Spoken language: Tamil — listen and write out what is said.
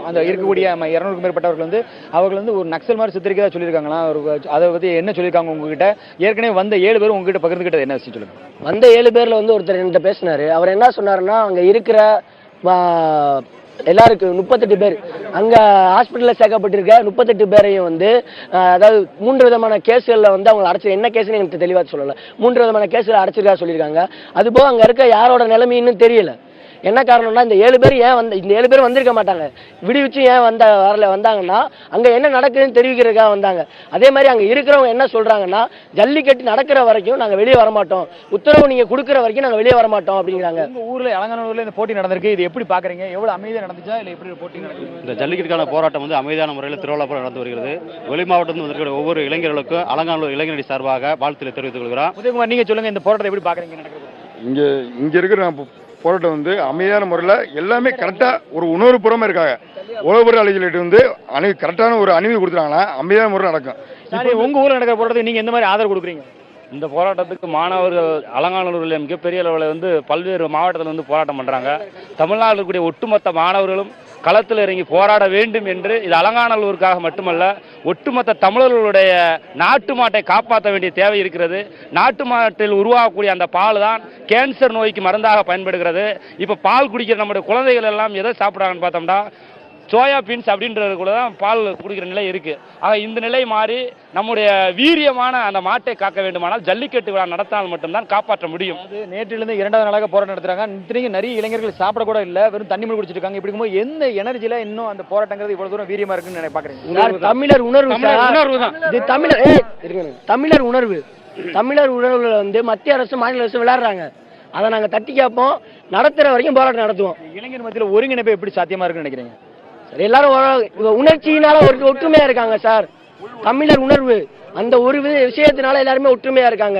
அந்த இருக்கக்கூடிய 200க்கும் மேற்பட்டவர்கள் வந்து அவர்கள் வந்து ஒரு நக்சல் மாதிரி சித்தரிக்கதா சொல்லியிருக்காங்களா? அதை பத்தி என்ன சொல்லியிருக்காங்க உங்ககிட்ட? ஏற்கனவே வந்த 7 பேரும் உங்ககிட்ட பகிர்ந்துகிட்டது என்ன விஷயம் சொல்லுங்க. வந்த 7 பேர்ல வந்து ஒருத்தர் என்கிட்ட பேசினாரு. அவர் என்ன சொன்னாருன்னா, அங்க இருக்கிற எல்லாருக்கும் 38 பேர் அங்க ஹாஸ்பிட்டல்ல சேர்க்கப்பட்டிருக்க 38 பேரையும் வந்து அதாவது 3 விதமான கேஸ்கள்ல வந்து அவங்க அடைச்சு என்ன கேஸ்ன்னு எனக்கு தெளிவா சொல்லல. 3 விதமான கேஸ்ல அடைச்சிருக்கா சொல்லியிருக்காங்க. அதுபோக அங்க இருக்க யாரோட நிலைமைன்னு தெரியல. என்ன காரணம்னா இந்த 7 பேர் ஏன் இந்த 7 பேர் வந்திருக்க மாட்டாங்க. விடுவிச்சு ஏன் வந்தாங்கன்னா அங்க என்ன நடக்குதுன்னு தெரிவிக்கிறதுக்காக வந்தாங்க. அதே மாதிரி அங்க இருக்கிறவங்க என்ன சொல்றாங்கன்னா, ஜல்லிக்கட்டு நடக்கிற வரைக்கும் நாங்க வெளியே வரமாட்டோம், உத்தரவு நீங்க கொடுக்குற வரைக்கும் நாங்க வெளியே வரமாட்டோம் அப்படிங்கிறாங்க. உங்க ஊர்ல அலங்காநல்லூர்ல இந்த போட்டி நடந்திருக்கு, இது எப்படி பாக்குறீங்க? எவ்வளவு அமைதியா நடந்துச்சா இல்ல எப்படி போட்டி நடக்குது? இந்த ஜல்லிக்கட்டுக்கான போராட்டம் வந்து அமைதியான முறையில் திருவிழா நடந்து வருகிறது. வெளி மாவட்டத்தில் வந்திருக்கிற ஒவ்வொரு இளைஞர்களுக்கும் அலங்காநல்லூர் இளைஞரணி சார்பாக வாழ்த்துக்களை தெரிவித்துக் கொள்கிறோம். உதயகுமார், நீங்க சொல்லுங்க, இந்த போராட்டத்தை எப்படி பாக்குறீங்க? இங்க இருக்கிற போராட்டம் வந்து அமைதியான முறையில் எல்லாமே கரெக்டாக ஒரு உணர்வுபூர்வமாக இருக்காங்க. உழவர் அலைகளிட்டு வந்து கரெக்டான ஒரு அனுமதி கொடுத்துட்டாங்கன்னா அமைதியான முறையில் நடக்கும். இப்போ உங்க ஊரில் நடக்கிற போராட்டத்துக்கு நீங்க எந்த மாதிரி ஆதரவு கொடுக்குறீங்க? இந்த போராட்டத்துக்கு மாணவர்கள் அலங்காநல்லூரில் மிகப்பெரிய அளவில் வந்து பல்வேறு மாவட்டத்தில் வந்து போராட்டம் பண்ணுறாங்க. தமிழ்நாட்டில் இருக்கக்கூடிய ஒட்டுமொத்த மாணவர்களும் களத்தில் இறங்கி போராட வேண்டும் என்று, இது அலங்காநல்லூருக்காக மட்டுமல்ல, ஒட்டுமொத்த தமிழர்களுடைய நாட்டு மாட்டை காப்பாற்ற வேண்டிய தேவை இருக்கிறது. நாட்டு மாட்டில் உருவாகக்கூடிய அந்த பால் தான் கேன்சர் நோய்க்கு மருந்தாக பயன்படுகிறது. இப்போ பால் குடிக்கிற நம்முடைய குழந்தைகள் எல்லாம் எதை சாப்பிட்றாங்கன்னு பார்த்தோம்னா சோயா பீன்ஸ் அப்படின்றது கூட தான் பால் குடிக்கிற நிலை இருக்குது. ஆக இந்த நிலை மாறி நம்முடைய வீரியமான அந்த மாட்டை காக்க வேண்டுமானால் ஜல்லிக்கட்டு விழா நடத்தினால் மட்டும்தான் காப்பாற்ற முடியும். அது நேற்றிலிருந்து 2வது நாளாக போராட்டம் நடத்துறாங்க. இத்தனைக்கும் நிறைய இளைஞர்கள் சாப்பிட கூட இல்லை, வெறும் தண்ணி மட்டும் குடிச்சிட்டு இருக்காங்க. இப்படி இருக்கும்போது எந்த எனர்ஜில இன்னும் அந்த போராட்டங்கிறது இவ்வளவு தூரம் வீரியமா இருக்குன்னு பாக்குறீங்க? தமிழர் உணர்வு தான். இது தமிழர் உணர்வு. தமிழர் உணர்வுல வந்து மத்திய அரசு மாநில அரசு விளையாடுறாங்க. அதை நாங்க தட்டி கேட்போம். நடத்துற வரைக்கும் போராட்டம் நடத்துவோம். இளைஞர் மத்தியில் ஒருங்கிணைப்பு எப்படி சாத்தியமா இருக்குன்னு நினைக்கிறீங்க? எல்லாரும் உணர்ச்சியினால ஒற்றுமையா இருக்காங்க சார். தமிழர் உணர்வு அந்த ஒரு விஷயத்தினால எல்லாருமே ஒற்றுமையா இருக்காங்க.